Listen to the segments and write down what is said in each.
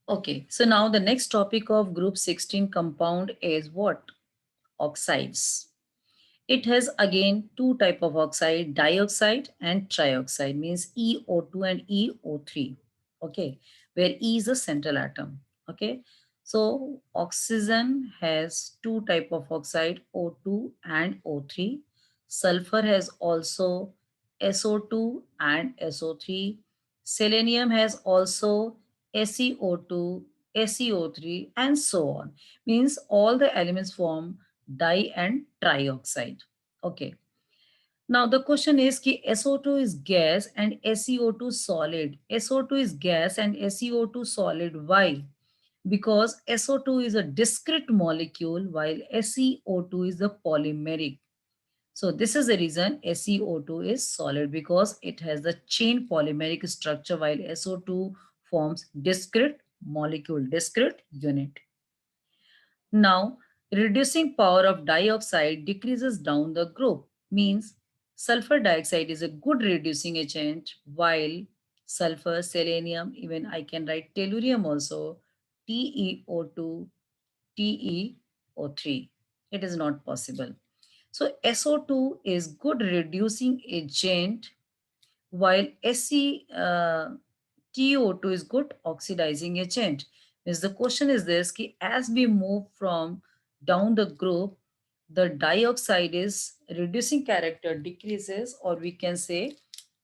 Okay, so now the next topic of group 16 compound is what? Oxides. It has again two type of oxide, dioxide and trioxide, means EO2 and EO3. Okay, where E is a central atom. Okay, so oxygen has two type of oxide, O2 and O3. Sulfur has also SO2 and SO3. Selenium has also SeO2, SeO3 and so on. Means all the elements form di and trioxide. Okay. Now the question is ki SO2 is gas and SeO2 solid. SO2 is gas and SeO2 solid. Why? Because SO2 is a discrete molecule while SeO2 is a polymeric. So this is the reason SeO2 is solid, because it has the chain polymeric structure while SO2 forms discrete molecule, discrete unit. Now, reducing power of dioxide decreases down the group, means sulfur dioxide is a good reducing agent, while sulfur, selenium, even I can write tellurium also, TeO2, TeO3. It is not possible. So SO2 is good reducing agent, while TO2 is good oxidizing agent. Means the question is this, ki as we move from down the group, the dioxide is reducing character decreases, or we can say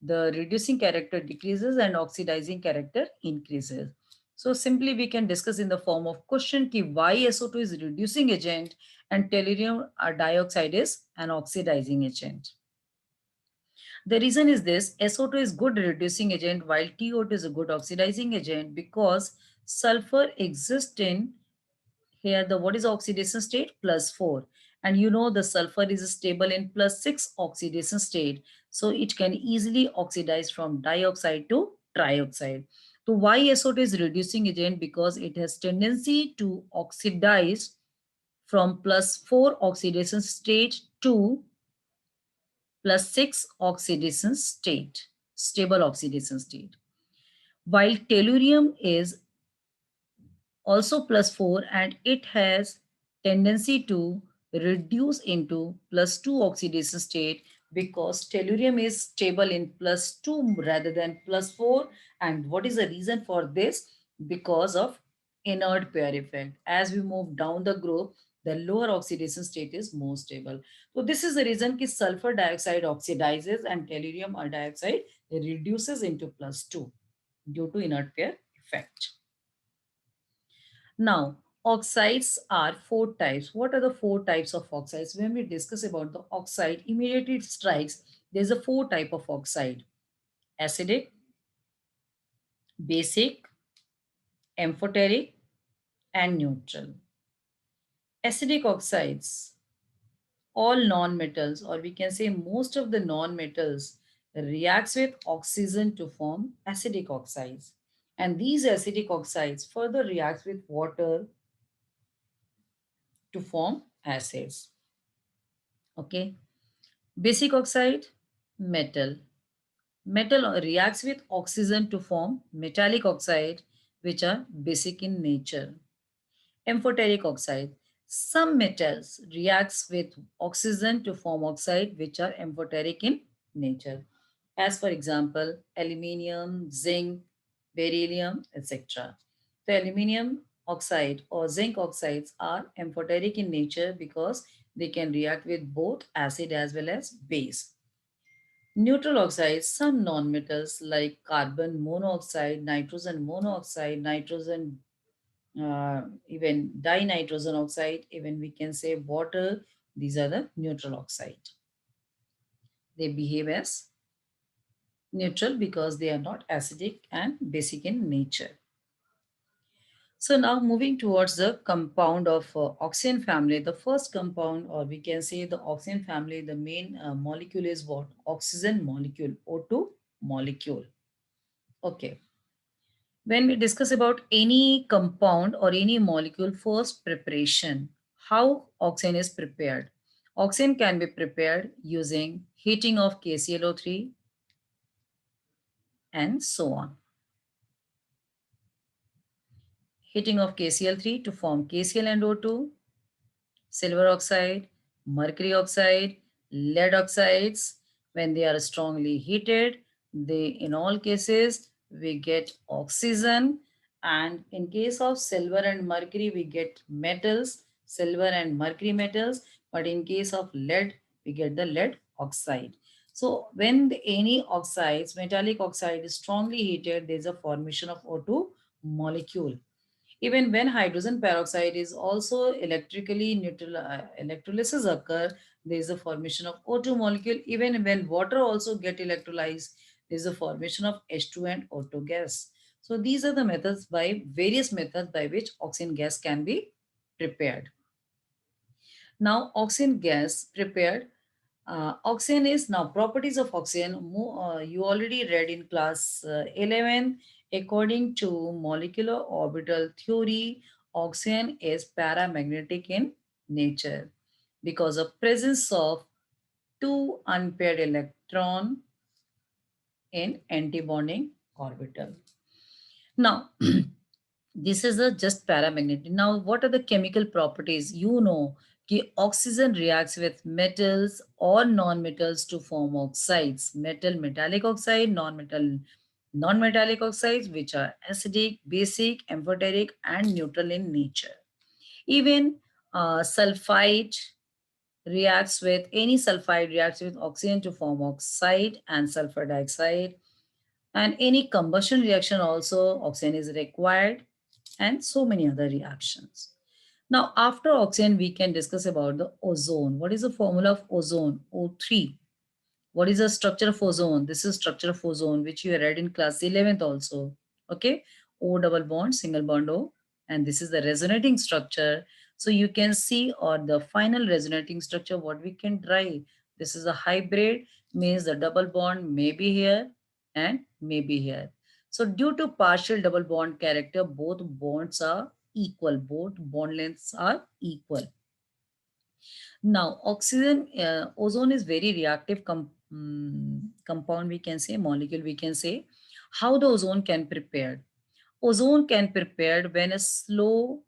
the reducing character decreases and oxidizing character increases. So simply we can discuss in the form of question ki why SO2 is reducing agent and tellurium dioxide is an oxidizing agent. The reason is this, SO2 is good reducing agent while TO2 is a good oxidizing agent, because sulfur exists in here the what is oxidation state? +4. And you know the sulfur is stable in +6 oxidation state. So it can easily oxidize from dioxide to trioxide. So why SO2 is reducing agent? Because it has tendency to oxidize from +4 oxidation state to +6 oxidation state, stable oxidation state. While tellurium is also +4 and it has tendency to reduce into +2 oxidation state, because tellurium is stable in +2 rather than +4. And what is the reason for this? Because of inert pair effect. As we move down the group, the lower oxidation state is more stable. So this is the reason that sulfur dioxide oxidizes and tellurium dioxide reduces into +2 due to inert pair effect. Now, oxides are four types. What are the four types of oxides? When we discuss about the oxide, immediately it strikes there's a four type of oxide: acidic, basic, amphoteric, and neutral. Acidic oxides, all non-metals, or we can say most of the non-metals, reacts with oxygen to form acidic oxides. And these acidic oxides further reacts with water to form acids. Okay. Basic oxide, metal. Metal reacts with oxygen to form metallic oxide, which are basic in nature. Amphoteric oxide. Some metals reacts with oxygen to form oxide, which are amphoteric in nature. As for example, aluminium, zinc, beryllium, etc. The aluminium oxide or zinc oxides are amphoteric in nature because they can react with both acid as well as base. Neutral oxides, some nonmetals like carbon monoxide, nitrogen monoxide, nitrogen, even dinitrogen oxide, even we can say water, these are the neutral oxide. They behave as neutral because they are not acidic and basic in nature. So now moving towards the compound of oxygen family, the first compound, or we can say the oxygen family, the main molecule is what? Oxygen molecule, O2 molecule. Okay. When we discuss about any compound or any molecule, first preparation, how oxygen is prepared. Oxygen can be prepared using heating of KClO3 and so on. Heating of KCl3 to form KCl and O2, silver oxide, mercury oxide, lead oxides. When they are strongly heated, they in all cases we get oxygen, and in case of silver and mercury we get metals, silver and mercury metals, but in case of lead we get the lead oxide. So when any oxides, metallic oxide is strongly heated, there is a formation of O2 molecule. Even when hydrogen peroxide is also electrically neutral, electrolysis occur, there is a formation of O2 molecule. Even when water also get electrolyzed, there is a formation of H2 and O2 gas. So these are the methods by various methods by which oxygen gas can be prepared. Now oxygen gas prepared. Oxygen is now properties of oxygen. You already read in class 11. According to molecular orbital theory, oxygen is paramagnetic in nature because of presence of two unpaired electron in antibonding orbital. Now, this is a just paramagnetic. Now, what are the chemical properties? You know, कि oxygen reacts with metals or non-metals to form oxides. Metal, metallic oxide, non-metal, non-metallic oxides, which are acidic, basic, amphoteric, and neutral in nature. Even sulfide reacts with any sulfide reacts with oxygen to form oxide and sulfur dioxide. And any combustion reaction also oxygen is required, and so many other reactions. Now, after oxygen, we can discuss about the ozone. What is the formula of ozone? O3. What is the structure of ozone? This is structure of ozone, which you read in class 11th also. Okay. O double bond, single bond O. And this is the resonating structure. So you can see, or the final resonating structure, what we can derive. This is a hybrid, means the double bond may be here and may be here. So due to partial double bond character, both bonds are equal. Both bond lengths are equal. Now, oxygen, ozone is very reactive compound, we can say, molecule, we can say. How the ozone can prepared? Ozone can prepared when a slow,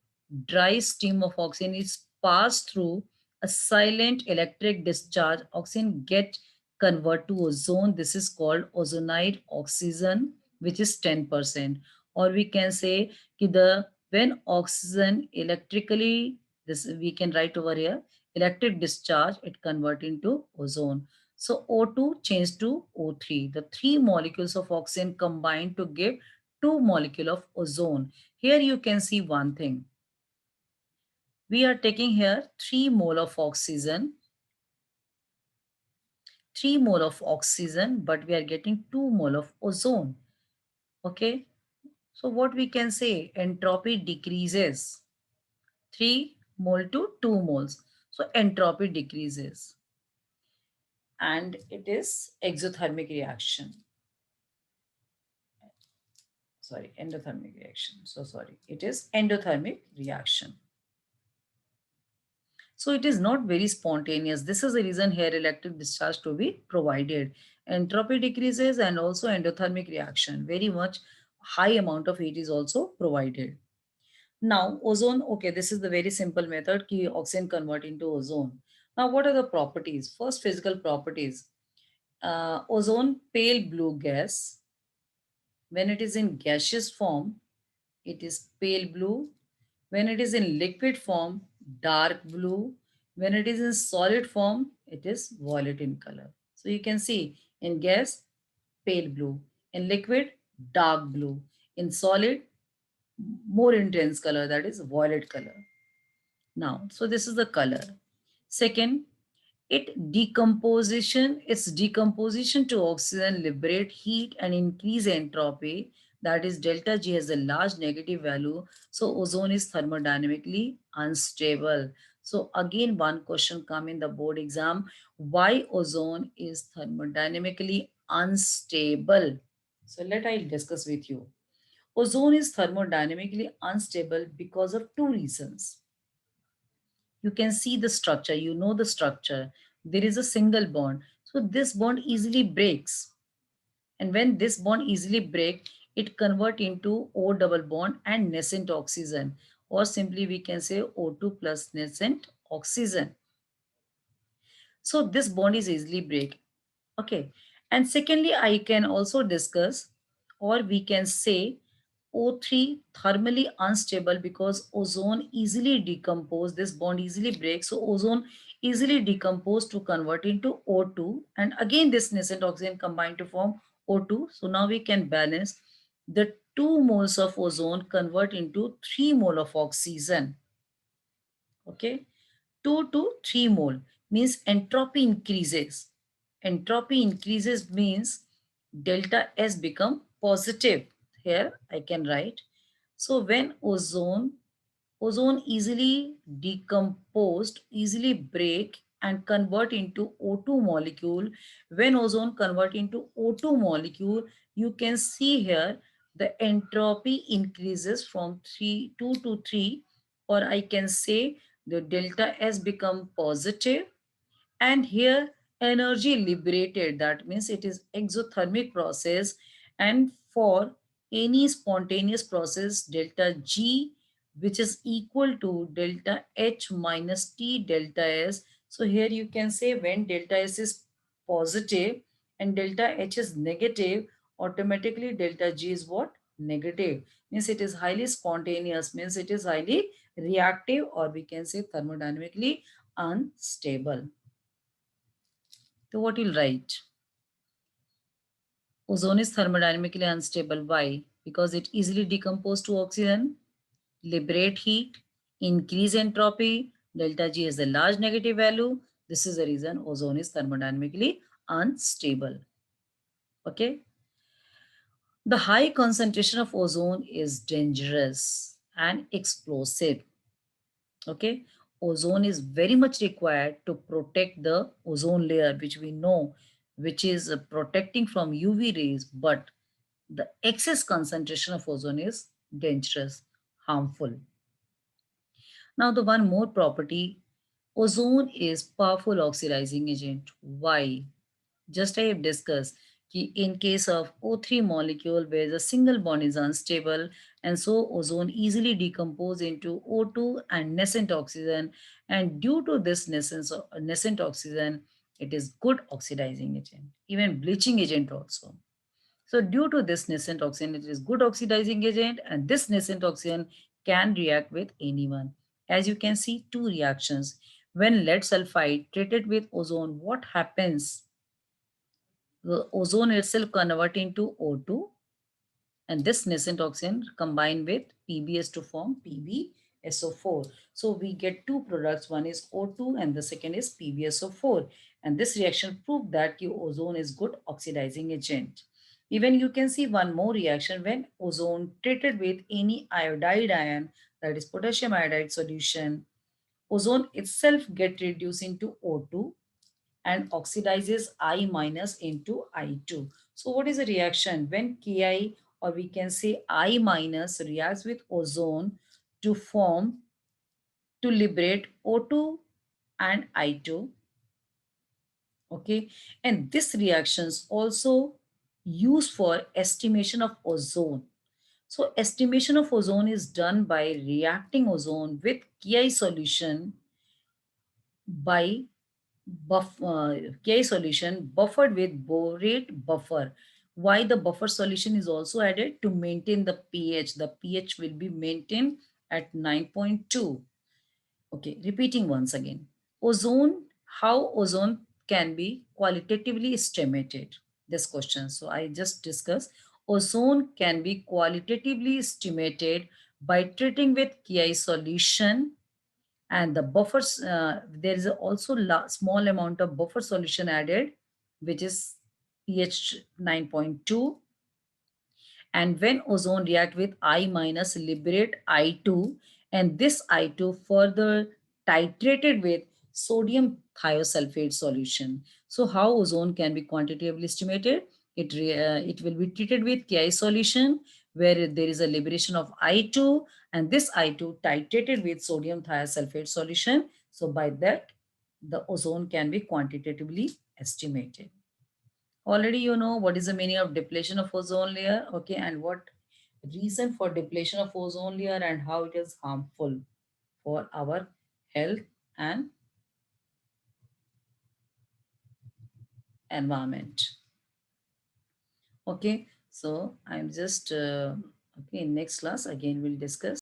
dry stream of oxygen is passed through a silent electric discharge. Oxygen get convert to ozone. This is called ozonide oxygen, which is 10%. Or we can say कि the when oxygen electrically, this we can write over here, electric discharge, it convert into ozone. So O2 changed to O3. The three molecules of oxygen combine to give two molecule of ozone. Here you can see one thing. We are taking here 3 mole of oxygen, 3 mole of oxygen, but we are getting 2 mole of ozone. Okay. So what we can say, entropy decreases 3 mole to 2 moles. So entropy decreases, and it is exothermic reaction. Sorry, endothermic reaction. So sorry, it is endothermic reaction. So it is not very spontaneous. This is the reason here electric discharge to be provided. Entropy decreases and also endothermic reaction. Very much high amount of heat is also provided. Now ozone, okay, this is the very simple method ki oxygen convert into ozone. Now what are the properties? First, physical properties. Ozone, pale blue gas. When it is in gaseous form, it is pale blue. When it is in liquid form, dark blue. When it is in solid form, it is violet in color. So you can see in gas, pale blue. In liquid, dark blue. In solid, more intense color, that is violet color. Now, so this is the color. Second, its decomposition to oxygen liberate heat and increase entropy. That is delta G has a large negative value. So ozone is thermodynamically unstable. So again, one question come in the board exam. Why ozone is thermodynamically unstable? So let I discuss with you. Ozone is thermodynamically unstable because of two reasons. You can see the structure, you know the structure. There is a single bond. So this bond easily breaks. And when this bond easily breaks, it convert into O double bond and nascent oxygen, or simply we can say O2 plus nascent oxygen. So this bond is easily break. Okay. And secondly, I can also discuss, or we can say O3 thermally unstable because ozone easily decompose. This bond easily breaks. So ozone easily decompose to convert into O2. And again, this nascent oxygen combine to form O2. So now we can balance the 2 moles of ozone convert into 3 mole of oxygen. Okay. 2 to 3 mole means entropy increases. Entropy increases means delta S become positive. Here I can write. So when ozone easily decomposed, easily break and convert into O2 molecule. When ozone convert into O2 molecule, you can see here the entropy increases from 2 to 3, or I can say the delta S become positive, and here energy liberated, that means it is exothermic process. And for any spontaneous process, delta G, which is equal to delta H minus T delta S. So here you can say when delta S is positive and delta H is negative, automatically delta G is what? Negative. Means it is highly spontaneous, means it is highly reactive, or we can say thermodynamically unstable. So what you'll write? Ozone is thermodynamically unstable. Why? Because it easily decomposes to oxygen, liberate heat, increase entropy. Delta G has a large negative value. This is the reason ozone is thermodynamically unstable. Okay. The high concentration of ozone is dangerous and explosive. Okay. Ozone is very much required to protect the ozone layer, which we know, which is protecting from UV rays, but the excess concentration of ozone is dangerous, harmful. Now the one more property, ozone is powerful oxidizing agent. Why? Just I have discussed in case of O3 molecule where the single bond is unstable, and so ozone easily decompose into O2 and nascent oxygen, and due to this nascent oxygen, it is good oxidizing agent, even bleaching agent also. So due to this nascent oxygen, it is good oxidizing agent, and this nascent oxygen can react with anyone. As you can see, two reactions. When lead sulfide treated with ozone, what happens? The ozone itself convert into O2, and this nascent oxygen combine with PbS to form PbSO4. So we get two products, one is O2 and the second is PbSO4. And this reaction proved that ozone is good oxidizing agent. Even you can see one more reaction when ozone treated with any iodide ion, that is potassium iodide solution, ozone itself get reduced into O2 and oxidizes I minus into I2. So what is the reaction? When Ki, or we can say I minus, reacts with ozone to form, to liberate O2 and I2. Okay. And this reactions also used for estimation of ozone. So estimation of ozone is done by reacting ozone with Ki solution by K solution buffered with borate buffer. Why the buffer solution is also added? To maintain the pH. The pH will be maintained at 9.2. Okay, repeating once again. Ozone, how ozone can be qualitatively estimated? This question. So I just discussed. Ozone can be qualitatively estimated by treating with Ki solution, and the buffers, there is also small amount of buffer solution added, which is pH 9.2. And when ozone react with I minus, liberate I2, and this I2 further titrated with sodium thiosulfate solution. So how ozone can be quantitatively estimated? It will be treated with Ki solution where there is a liberation of I2, and this I2 titrated with sodium thiosulfate solution. So by that, the ozone can be quantitatively estimated. Already you know what is the meaning of depletion of ozone layer, okay, and what reason for depletion of ozone layer and how it is harmful for our health and environment. Okay, so I'm just okay. In next class again we'll discuss.